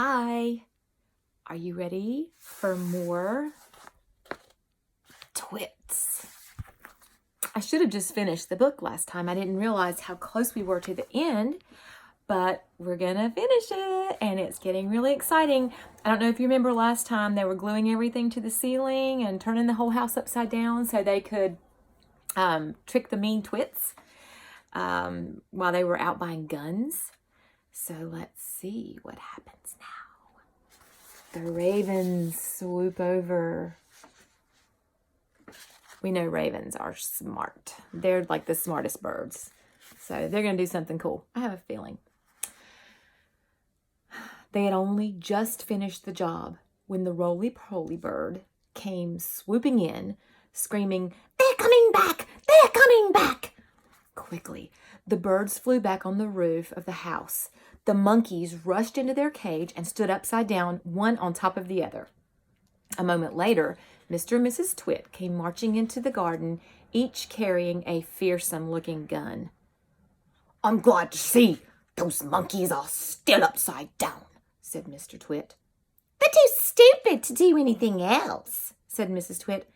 Hi, are you ready for more Twits? I should have just finished the book last time. I didn't realize how close we were to the end, but we're gonna finish it and it's getting really exciting. I don't know if you remember last time they were gluing everything to the ceiling and turning the whole house upside down so they could trick the mean Twits while they were out buying guns. So let's see what happens now. The ravens swoop over. We know ravens are smart. They're like the smartest birds. So they're going to do something cool. I have a feeling. They had only just finished the job when the roly-poly bird came swooping in, screaming, "They're coming back! They're coming back!" Quickly, the birds flew back on the roof of the house. The monkeys rushed into their cage and stood upside down, one on top of the other. A moment later, Mr. and Mrs. Twit came marching into the garden, each carrying a fearsome-looking gun. "I'm glad to see those monkeys are still upside down," said Mr. Twit. "They're too stupid to do anything else," said Mrs. Twit.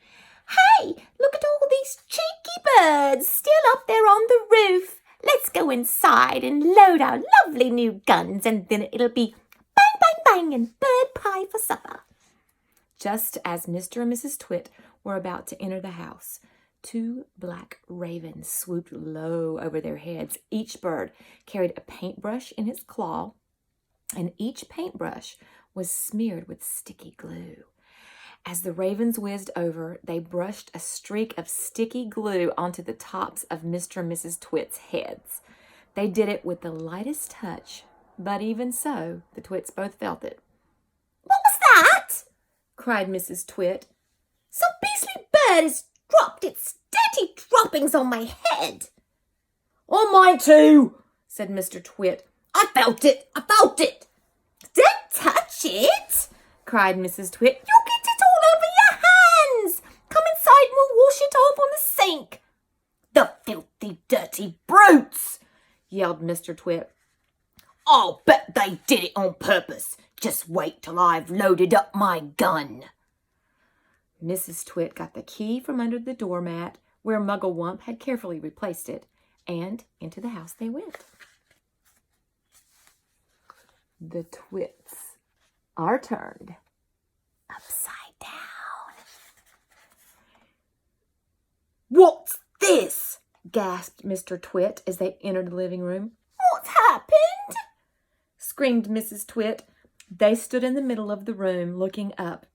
"Hey, look at all these cheeky birds still up there on the roof. Let's go inside and load our lovely new guns, and then it'll be bang, bang, bang and bird pie for supper." Just as Mr. and Mrs. Twit were about to enter the house, two black ravens swooped low over their heads. Each bird carried a paintbrush in its claw, and each paintbrush was smeared with sticky glue. As the ravens whizzed over, they brushed a streak of sticky glue onto the tops of Mr. and Mrs. Twit's heads. They did it with the lightest touch, but even so, the Twits both felt it. "What was that?" cried Mrs. Twit. "Some beastly bird has dropped its dirty droppings on my head." "On mine too," said Mr. Twit. "I felt it! I felt it!" "Don't touch it!" cried Mrs. Twit. "You'll get it all over your hands! Come inside and we'll wash it off on the sink." "The filthy, dirty brutes!" yelled Mr. Twit. "I'll bet they did it on purpose. Just wait till I've loaded up my gun." Mrs. Twit got the key from under the doormat where Mugglewump had carefully replaced it, and into the house they went. The Twits are turned upside down. "What's this?" gasped Mr. Twit as they entered the living room. "What's happened?" screamed Mrs. Twit. They stood in the middle of the room looking up.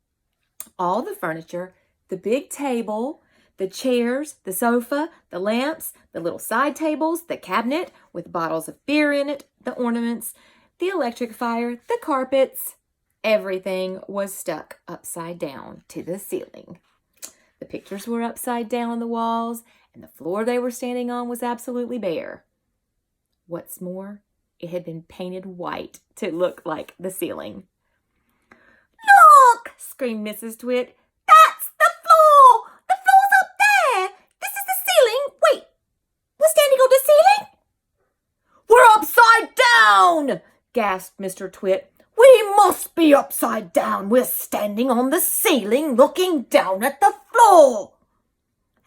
All the furniture, the big table, the chairs, the sofa, the lamps, the little side tables, the cabinet with bottles of beer in it, the ornaments, the electric fire, the carpets, everything was stuck upside down to the ceiling. The pictures were upside down on the walls, and the floor they were standing on was absolutely bare. What's more, it had been painted white to look like the ceiling. "Look!" screamed Mrs. Twit. "That's the floor! The floor's up there! This is the ceiling! Wait, we're standing on the ceiling?" "We're upside down!" gasped Mr. Twit. "We must be upside down. We're standing on the ceiling looking down at the floor."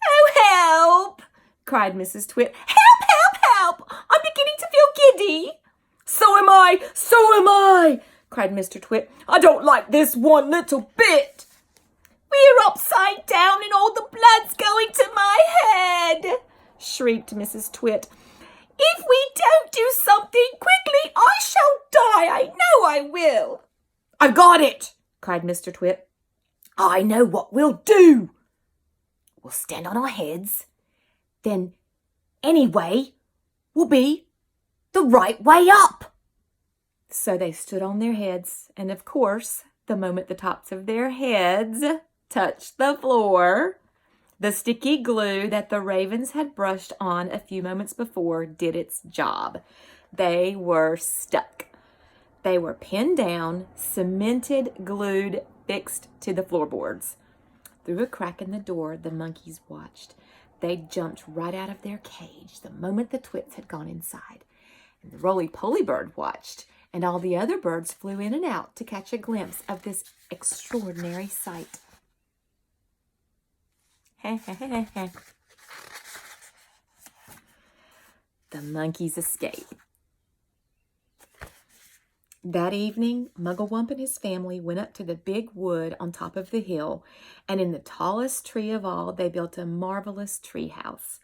"Oh, help!" cried Mrs. Twit. "Help, help, help! I'm beginning to feel giddy." "So am I! So am I!" cried Mr. Twit. "I don't like this one little bit." "We're upside down and all the blood's going to my head!" shrieked Mrs. Twit. "If we don't do something quickly, I shall die. I know I will." "I've got it!" cried Mr. Twit. "I know what we'll do. We'll stand on our heads. Then, anyway, will be the right way up." So they stood on their heads, and of course, the moment the tops of their heads touched the floor, the sticky glue that the ravens had brushed on a few moments before did its job. They were stuck. They were pinned down, cemented, glued, fixed to the floorboards. Through a crack in the door, the monkeys watched. They jumped right out of their cage the moment the Twits had gone inside. And the roly-poly bird watched and all the other birds flew in and out to catch a glimpse of this extraordinary sight. The monkeys escape. That evening, Mugglewump and his family went up to the big wood on top of the hill, and in the tallest tree of all, they built a marvelous tree house.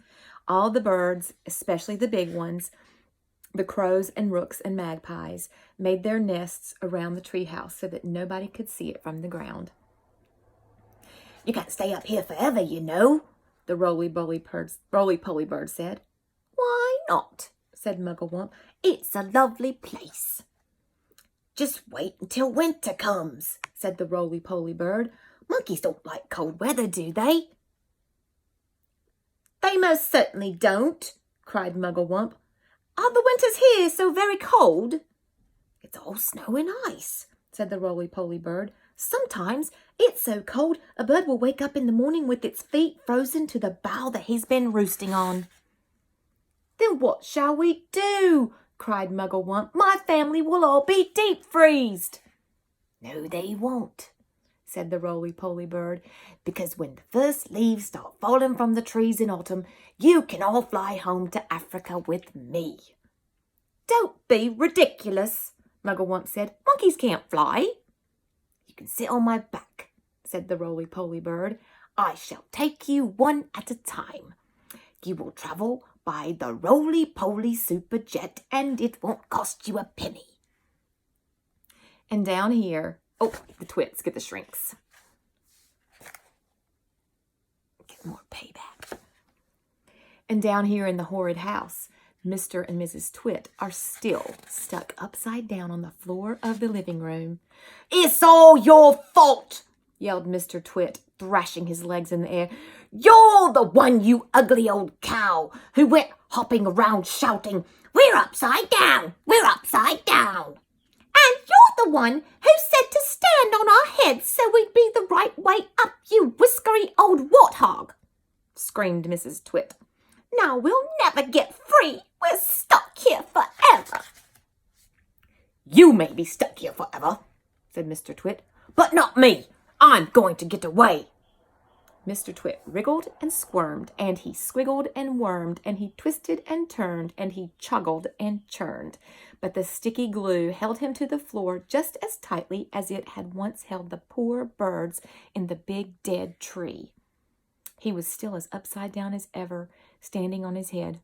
All the birds, especially the big ones, the crows and rooks and magpies, made their nests around the tree house so that nobody could see it from the ground. "You can't stay up here forever, you know," the roly-poly bird said. "Why not?" said Mugglewump. "It's a lovely place." "Just wait until winter comes," said the roly-poly bird. "Monkeys don't like cold weather, do they?" "They most certainly don't," cried Mugglewump. "Are the winters here so very cold?" "It's all snow and ice," said the roly-poly bird. "Sometimes it's so cold a bird will wake up in the morning with its feet frozen to the bough that he's been roosting on." "Then what shall we do?" cried Mugglewump. "My family will all be deep-freezed." "No, they won't," said the roly-poly bird, "because when the first leaves start falling from the trees in autumn, you can all fly home to Africa with me." "Don't be ridiculous," Mugglewump said. "Monkeys can't fly." "You can sit on my back," said the roly-poly bird. "I shall take you one at a time. You will travel by the roly-poly super jet, and it won't cost you a penny." And down here, the Twits, get the shrinks. Get more payback. And down here in the horrid house, Mr. and Mrs. Twit are still stuck upside down on the floor of the living room. "It's all your fault," yelled Mr. Twit, thrashing his legs in the air. "You're the one, you ugly old cow, who went hopping around shouting, 'We're upside down! We're upside down!' And you're the one who said to stand on our heads so we'd be the right way up, you whiskery old warthog," screamed Mrs. Twit. "Now we'll never get free. We're stuck here forever." "You may be stuck here forever," said Mr. Twit, "but not me. I'm going to get away." Mr. Twit wriggled and squirmed, and he squiggled and wormed, and he twisted and turned, and he chuggled and churned. But the sticky glue held him to the floor just as tightly as it had once held the poor birds in the big dead tree. He was still as upside down as ever, standing on his head.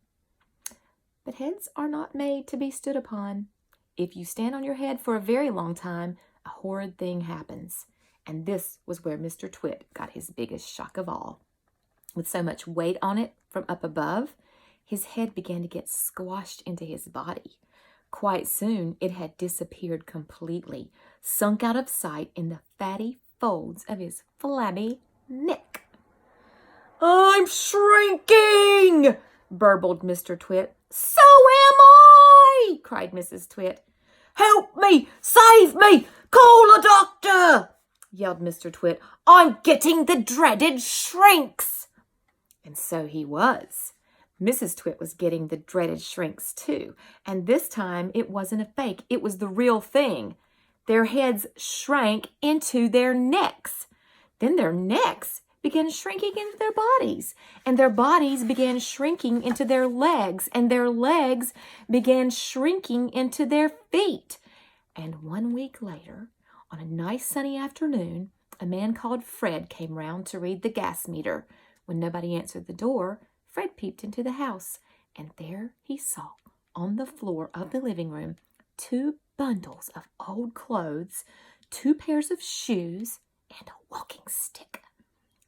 But heads are not made to be stood upon. If you stand on your head for a very long time, a horrid thing happens. And this was where Mr. Twit got his biggest shock of all. With so much weight on it from up above, his head began to get squashed into his body. Quite soon, it had disappeared completely, sunk out of sight in the fatty folds of his flabby neck. "I'm shrinking!" burbled Mr. Twit. "So am I!" cried Mrs. Twit. "Help me! Save me! Call a doctor!" yelled Mr. Twit. "I'm getting the dreaded shrinks." And so he was. Mrs. Twit was getting the dreaded shrinks too. And this time it wasn't a fake. It was the real thing. Their heads shrank into their necks. Then their necks began shrinking into their bodies. And their bodies began shrinking into their legs. And their legs began shrinking into their feet. And 1 week later, on a nice sunny afternoon, a man called Fred came round to read the gas meter. When nobody answered the door, Fred peeped into the house, and there he saw, on the floor of the living room, 2 bundles of old clothes, 2 pairs of shoes, and a walking stick.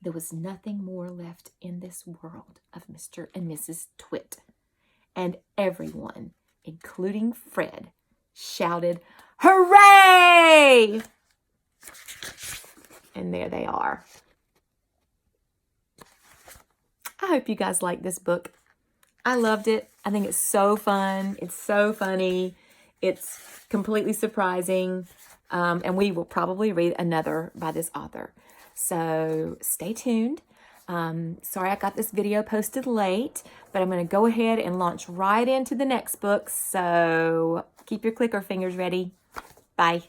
There was nothing more left in this world of Mr. and Mrs. Twit. And everyone, including Fred, shouted, "Hooray!" And there they are. I hope you guys like this book. I loved it. I think it's so fun. It's so funny. It's completely surprising. And we will probably read another by this author. So stay tuned. Sorry I got this video posted late, but I'm going to go ahead and launch right into the next book. So Keep your clicker fingers ready. Bye.